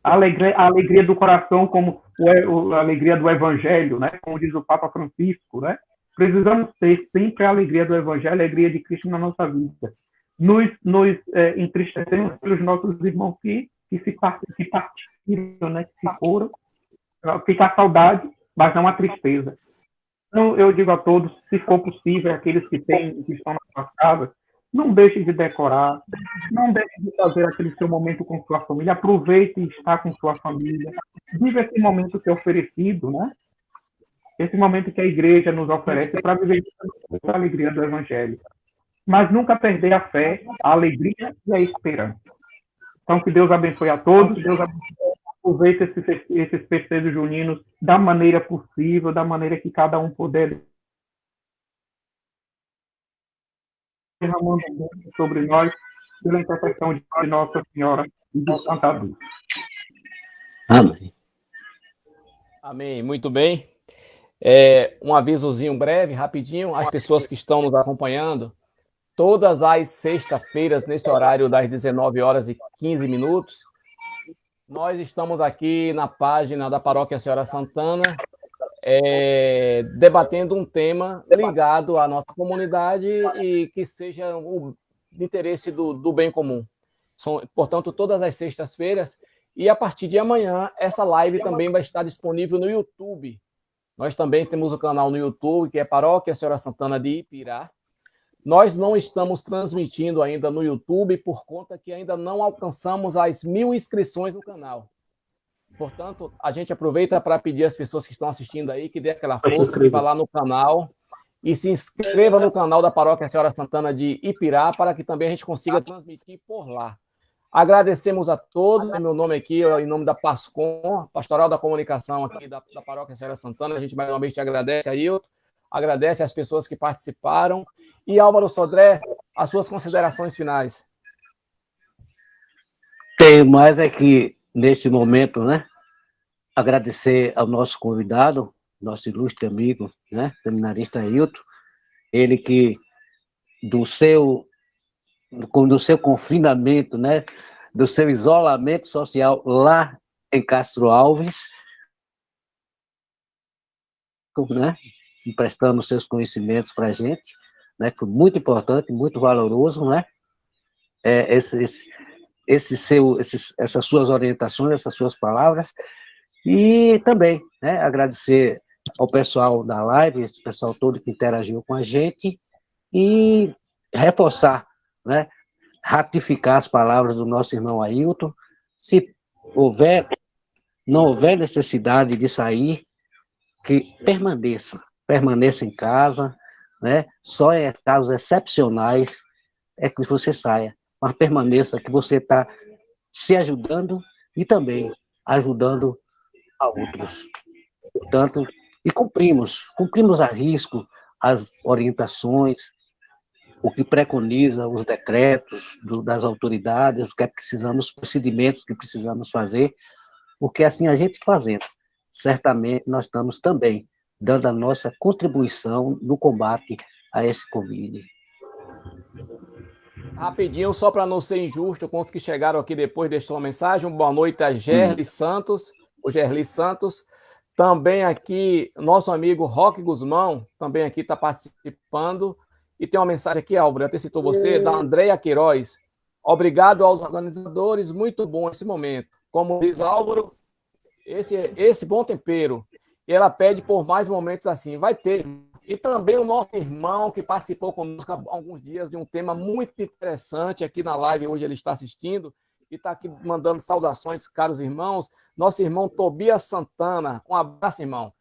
a alegria do coração, como a alegria do Evangelho, né? Como diz o Papa Francisco, né? Precisamos ter sempre a alegria do Evangelho, a alegria de Cristo na nossa vida. Nos entristecemos pelos nossos irmãos que partiram, né? Que se foram. Fica a saudade, mas não a tristeza. Então, eu digo a todos, se for possível, aqueles que estão na sua casa, não deixe de decorar, não deixe de fazer aquele seu momento com sua família, aproveite e estar com sua família, viva esse momento que é oferecido, né? Esse momento que a igreja nos oferece para viver a alegria do Evangelho. Mas nunca perder a fé, a alegria e a esperança. Então, que Deus abençoe a todos, aproveite esses festejos juninos da maneira possível, da maneira que cada um puder, derramando sobre nós pela intercessão de Nossa Senhora e de Santa Luz. Amém. Amém. Muito bem. Um avisozinho breve, rapidinho. As pessoas que estão nos acompanhando, todas as sextas-feiras, nesse horário das 19h15, nós estamos aqui na página da Paróquia Senhora Santana, debatendo um tema ligado à nossa comunidade e que seja o interesse do bem comum. Portanto, todas as sextas-feiras, e a partir de amanhã, essa live também vai estar disponível no YouTube. Nós também temos o canal no YouTube, que é Paróquia Senhora Santana de Ipirá. Nós não estamos transmitindo ainda no YouTube por conta que ainda não alcançamos as 1000 inscrições no canal. Portanto, a gente aproveita para pedir às pessoas que estão assistindo aí que dê aquela força, que vá lá no canal e se inscreva no canal da Paróquia Senhora Santana de Ipirá para que também a gente consiga transmitir por lá. Agradecemos a todos, meu nome aqui, em nome da PASCOM, Pastoral da Comunicação aqui da Paróquia Senhora Santana, a gente mais uma vez te agradece, Ailton, agradece às pessoas que participaram. E Álvaro Sodré, as suas considerações finais. Tenho mais aqui, neste momento, né, agradecer ao nosso convidado, nosso ilustre amigo, né, seminarista Ailton, ele que do seu confinamento, né, do seu isolamento social lá em Castro Alves, né, emprestando seus conhecimentos para a gente, né, que foi muito importante, muito valoroso, né, essas suas orientações, essas suas palavras, e também, né, agradecer ao pessoal da live, esse pessoal todo que interagiu com a gente, e reforçar, né, ratificar as palavras do nosso irmão Ailton. Se não houver necessidade de sair, que permaneça em casa, né? Só em casos excepcionais é que você saia, mas permaneça, que você está se ajudando e também ajudando a outros. Portanto, e cumprimos a risco as orientações, o que preconiza os decretos das autoridades, o que precisamos, os procedimentos que precisamos fazer, porque assim a gente fazendo, certamente nós estamos também dando a nossa contribuição no combate a esse Covid. Rapidinho, só para não ser injusto com os que chegaram aqui depois, deixou uma mensagem. Boa noite a Gerli Santos, o Gerli Santos. Também aqui, nosso amigo Roque Guzmão, também aqui está participando. E tem uma mensagem aqui, Álvaro, até citou você, da Andréia Queiroz. Obrigado aos organizadores, muito bom esse momento. Como diz Álvaro, esse bom tempero. E ela pede por mais momentos assim, vai ter. E também o nosso irmão que participou conosco há alguns dias de um tema muito interessante aqui na live, hoje ele está assistindo e está aqui mandando saudações, caros irmãos. Nosso irmão Tobias Santana, um abraço, irmão.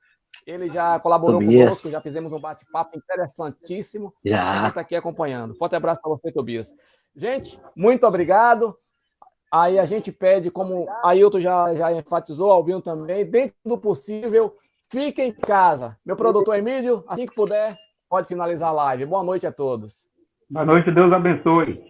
Ele já colaborou conosco, já fizemos um bate-papo interessantíssimo. A gente está aqui acompanhando. Forte abraço para você, Tobias. Gente, muito obrigado. Aí a gente pede, como a Ailton já enfatizou, Albino também, dentro do possível, fique em casa. Meu produtor Emílio, assim que puder, pode finalizar a live. Boa noite a todos. Boa noite, Deus abençoe.